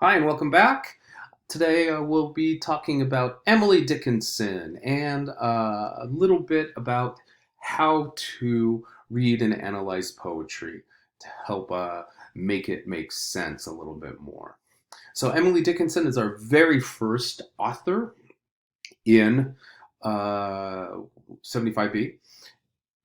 Hi, and welcome back. Today we'll be talking about Emily Dickinson and a little bit about how to read and analyze poetry to help make it make sense a little bit more. So, Emily Dickinson is our very first author in uh, 75B.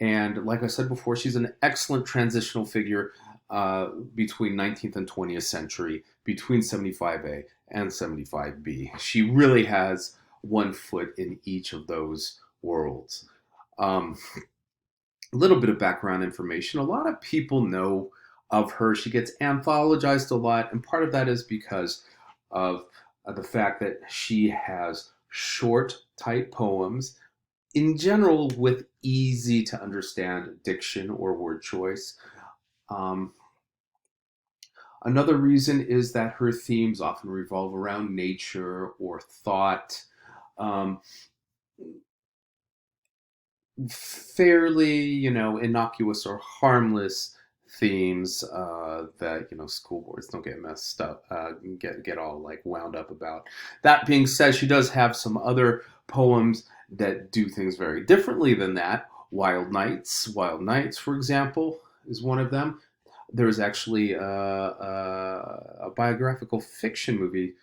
And like I said before, she's an excellent transitional figure between 19th and 20th century, between 75A and 75B. She really has one foot in each of those worlds. Um, a little bit of background information. A lot of people know of her. She gets anthologized a lot, and part of that is because of the fact that she has short, tight poems in general with easy to understand diction or word choice. Um, Another reason is that her themes often revolve around nature or thought. Um, Fairly, innocuous or harmless themes that school boards don't get messed up, get all like wound up about. That being said, she does have some other poems that do things very differently than that. Wild Nights, for example, is one of them. There's actually a biographical fiction movie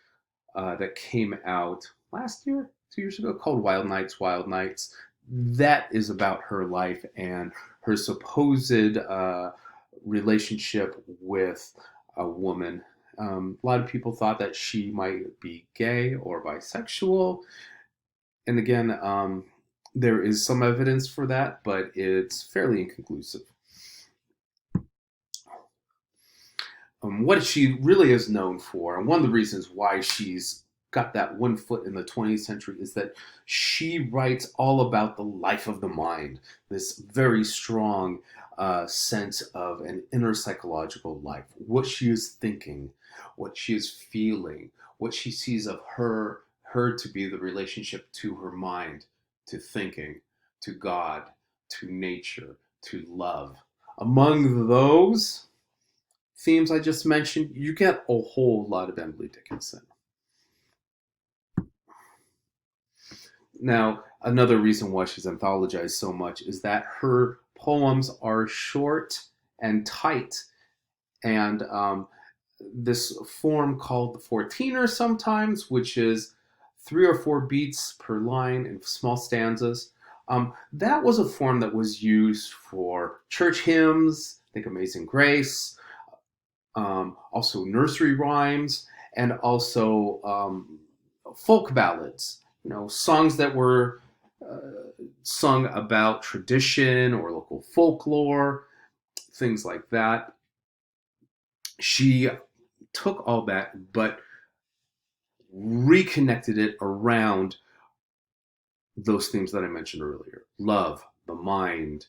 that came out last year, 2 years ago, called Wild Nights, Wild Nights. That is about her life and her supposed relationship with a woman. A lot of people thought that she might be gay or bisexual. And again, there is some evidence for that, but it's fairly inconclusive. What she really is known for, and one of the reasons why she's got that one foot in the 20th century, is that she writes all about the life of the mind, this very strong sense of an inner psychological life, what she is thinking, what she is feeling, what she sees of her to be the relationship to her mind, to thinking, to God, to nature, to love. Among those themes I just mentioned, you get a whole lot of Emily Dickinson. Now, another reason why she's anthologized so much is that her poems are short and tight, and this form called the 14er sometimes, which is 3 or 4 beats per line in small stanzas. That was a form that was used for church hymns, think Amazing Grace, also nursery rhymes, and also folk ballads. Songs that were sung about tradition or local folklore, things like that. She took all that, but reconnected it around those themes that I mentioned earlier: love, the mind,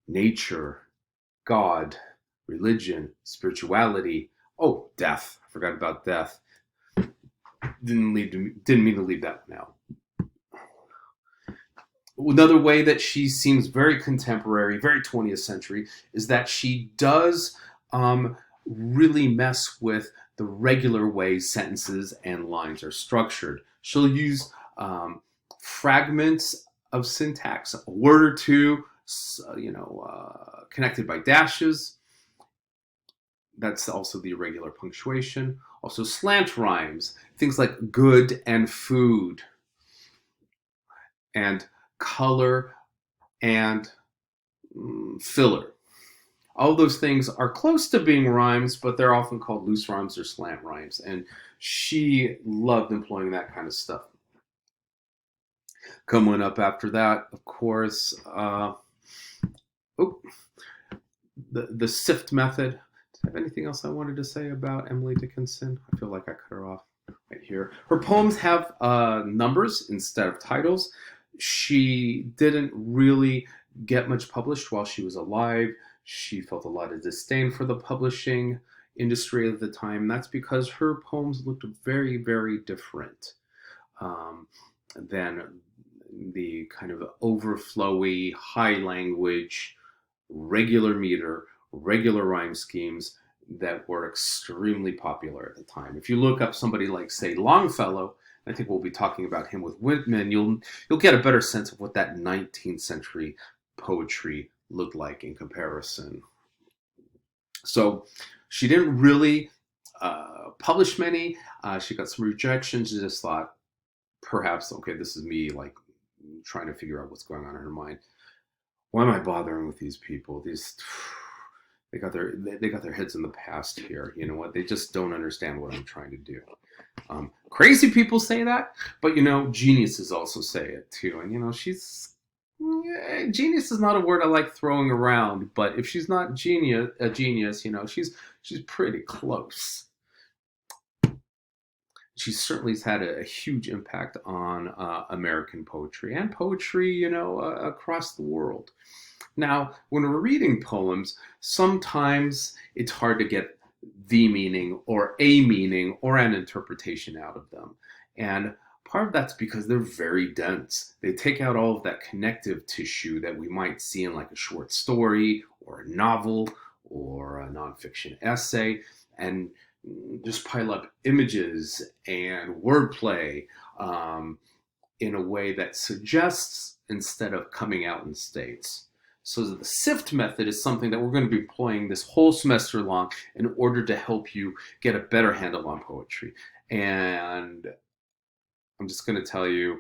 nature, God, religion, spirituality. Oh, death. I forgot about death. Didn't mean to leave that one out. Another way that she seems very contemporary, very 20th century, is that she does really mess with the regular way sentences and lines are structured. She'll use fragments of syntax, a word or two, connected by dashes. That's also the irregular punctuation. Also, slant rhymes, things like good and food, and color and filler. All those things are close to being rhymes, but they're often called loose rhymes or slant rhymes. And she loved employing that kind of stuff. Coming up after that, of course, oh, the SIFT method. Do I have anything else I wanted to say about Emily Dickinson? I feel like I cut her off right here. Her poems have numbers instead of titles. She didn't really get much published while she was alive. She felt a lot of disdain for the publishing industry at the time. That's because her poems looked very, very different than the kind of overflowy, high language, regular meter, regular rhyme schemes that were extremely popular at the time. If you look up somebody like, say, Longfellow, I think we'll be talking about him with Whitman, you'll get a better sense of what that 19th century poetry looked like in comparison. So she didn't really publish many. She got some rejections. She just thought, perhaps, okay, this is me like trying to figure out what's going on in her mind. Why am I bothering with these people? They got their heads in the past here. You know what? They just don't understand what I'm trying to do. Crazy people say that, but geniuses also say it too. And genius is not a word I like throwing around, but if she's not a genius, she's pretty close. She certainly has had a huge impact on American poetry and poetry, across the world. Now, when we're reading poems, sometimes it's hard to get the meaning or a meaning or an interpretation out of them. And part of that's because they're very dense. They take out all of that connective tissue that we might see in like a short story or a novel or a nonfiction essay, and just pile up images and wordplay in a way that suggests instead of coming out in states. So the SIFT method is something that we're going to be employing this whole semester long in order to help you get a better handle on poetry. And I'm just going to tell you,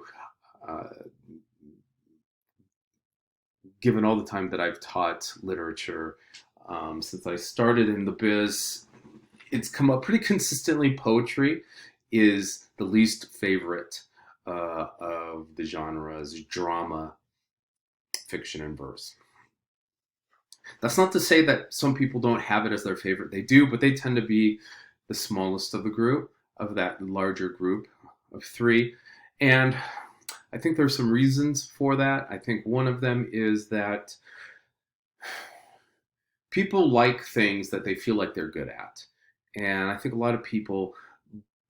given all the time that I've taught literature, since I started in the biz, it's come up pretty consistently. Poetry is the least favorite of the genres: drama, fiction, and verse. That's not to say that some people don't have it as their favorite. They do, but they tend to be the smallest of the group, of that larger group of three. And I think there's some reasons for that. I think one of them is that people like things that they feel like they're good at. And I think a lot of people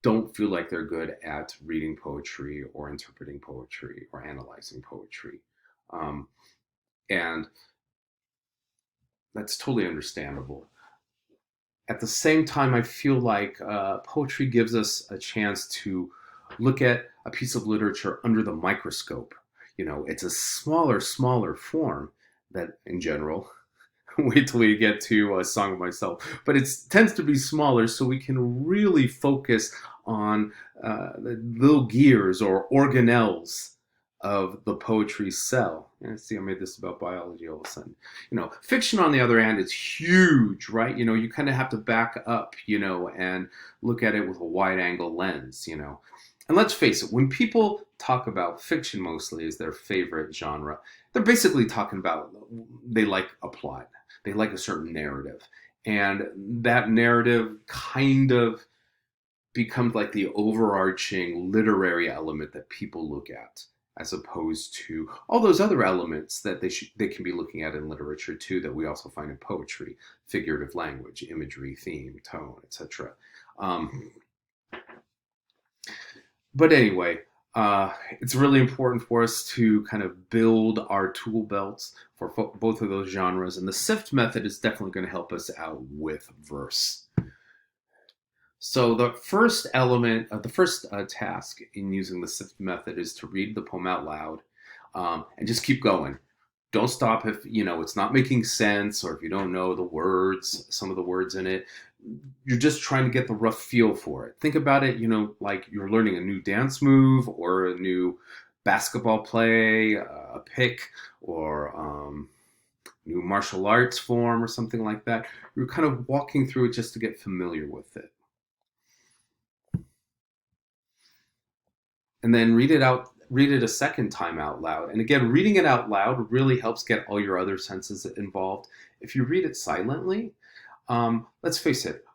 don't feel like they're good at reading poetry or interpreting poetry or analyzing poetry. And that's totally understandable. At the same time, I feel like poetry gives us a chance to look at a piece of literature under the microscope. It's a smaller form that, in general, wait till we get to A Song of Myself, but it tends to be smaller, so we can really focus on the little gears or organelles of the poetry cell. And see, I made this about biology all of a sudden. Fiction, on the other hand, is huge, right? You kind of have to back up, and look at it with a wide angle lens, And let's face it, when people talk about fiction mostly as their favorite genre, they're basically talking about they like a plot. They like a certain narrative. And that narrative kind of becomes like the overarching literary element that people look at, as opposed to all those other elements that they can be looking at in literature too, that we also find in poetry: figurative language, imagery, theme, tone, etc. But anyway, it's really important for us to kind of build our tool belts for both of those genres, and the SIFT method is definitely going to help us out with verse. So the first element, the first task in using the SIFT method is to read the poem out loud, and just keep going. Don't stop if it's not making sense, or if you don't know the words, some of the words in it. You're just trying to get the rough feel for it. Think about it, like you're learning a new dance move or a new basketball play, a pick, or new martial arts form or something like that. You're kind of walking through it just to get familiar with it. And then read it a second time out loud. And again, reading it out loud really helps get all your other senses involved. If you read it silently, let's face it,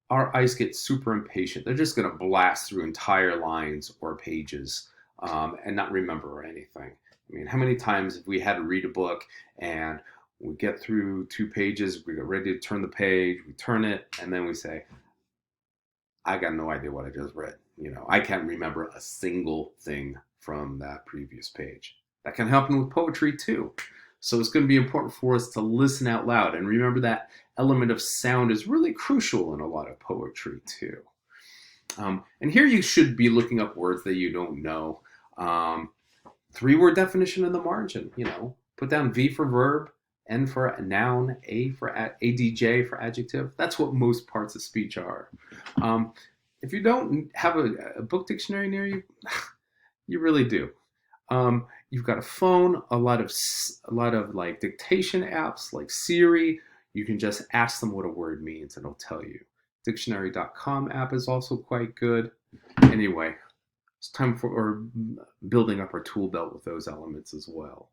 our eyes get super impatient. They're just going to blast through entire lines or pages and not remember anything. I mean, how many times have we had to read a book and we get through 2 pages, we get ready to turn the page, we turn it, and then we say, I got no idea what I just read. I can't remember a single thing from that previous page. That can happen with poetry too. So it's going to be important for us to listen out loud. And remember that element of sound is really crucial in a lot of poetry too. And here you should be looking up words that you don't know. 3-word definition in the margin, put down V for verb, N for a noun, A for ADJ for adjective. That's what most parts of speech are. If you don't have a book dictionary near you, you really do. You've got a phone, a lot of like dictation apps like Siri. You can just ask them what a word means and it'll tell you. Dictionary.com app is also quite good. Anyway, it's time for building up our tool belt with those elements as well.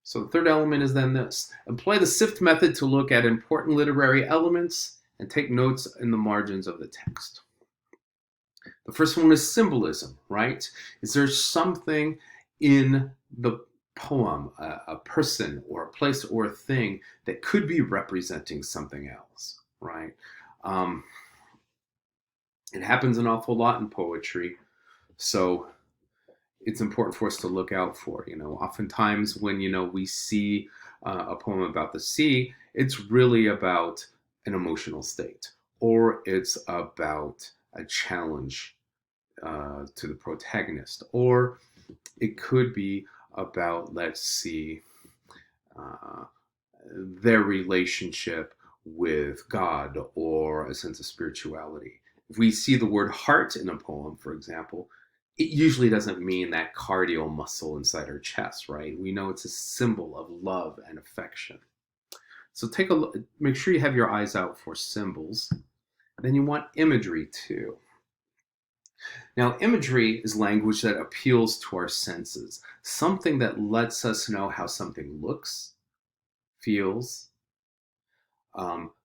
So the third element is then this. Employ the SIFT method to look at important literary elements and take notes in the margins of the text. The first one is symbolism, right? Is there something in the poem, a person or a place or a thing that could be representing something else, right? It happens an awful lot in poetry, so it's important for us to look out for. Oftentimes when we see a poem about the sea, it's really about an emotional state, or it's about a challenge to the protagonist, or it could be about, let's see, their relationship with God or a sense of spirituality. If we see the word heart in a poem, for example, it usually doesn't mean that cardiac muscle inside our chest, right? We know it's a symbol of love and affection. So take a look, make sure you have your eyes out for symbols. Then you want imagery too. Now, imagery is language that appeals to our senses, something that lets us know how something looks, feels,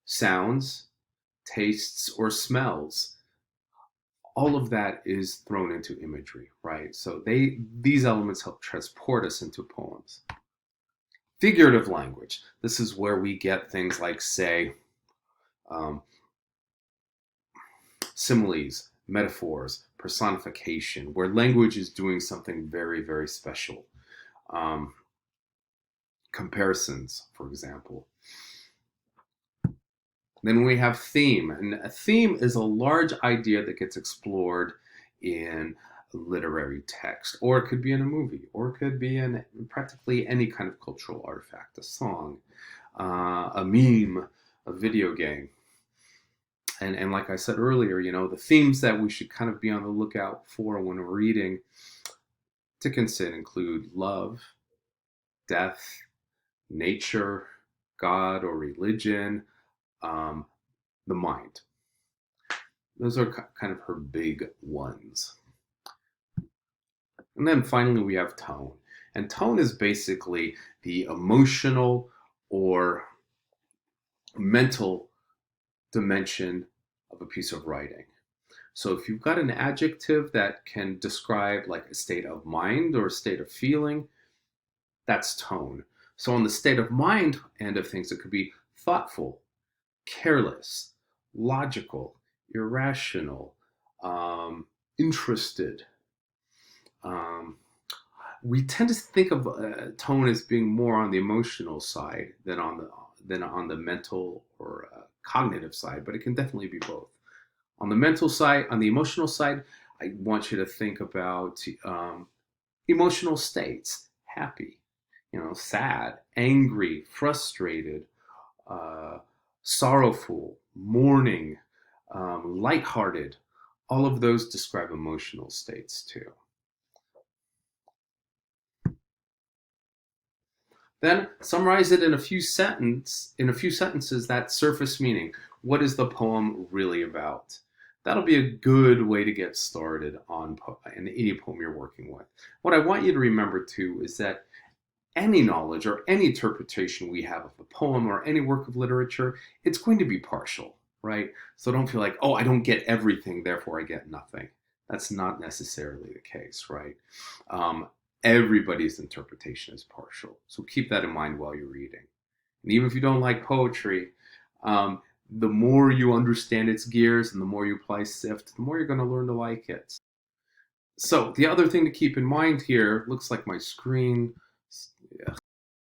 sounds, tastes, or smells. All of that is thrown into imagery, right? So these elements help transport us into poems. Figurative language. This is where we get things like, say, similes, metaphors, personification, where language is doing something very, very special. Comparisons, for example. Then we have theme, and a theme is a large idea that gets explored in literary text, or it could be in a movie, or it could be in practically any kind of cultural artifact, a song, a meme, a video game. And like I said earlier, the themes that we should kind of be on the lookout for when we're reading Dickinson include love, death, nature, God or religion, the mind. Those are kind of her big ones. And then finally we have tone. And tone is basically the emotional or mental dimension of a piece of writing. So if you've got an adjective that can describe like a state of mind or a state of feeling, that's tone. So on the state of mind end of things, it could be thoughtful, careless, logical, irrational, interested. We tend to think of tone as being more on the emotional side than on the mental or cognitive side, but it can definitely be both. On the mental side, on the emotional side, I want you to think about emotional states: happy, sad, angry, frustrated, sorrowful, mourning, lighthearted. All of those describe emotional states too. Then summarize it in a few sentences, that surface meaning. What is the poem really about? That'll be a good way to get started on any poem you're working with. What I want you to remember too is that any knowledge or any interpretation we have of a poem or any work of literature, it's going to be partial, right? So don't feel like, oh, I don't get everything, therefore I get nothing. That's not necessarily the case, right? Everybody's interpretation is partial. So keep that in mind while you're reading. And even if you don't like poetry, the more you understand its gears and the more you apply SIFT, the more you're going to learn to like it. So the other thing to keep in mind here, looks like my screen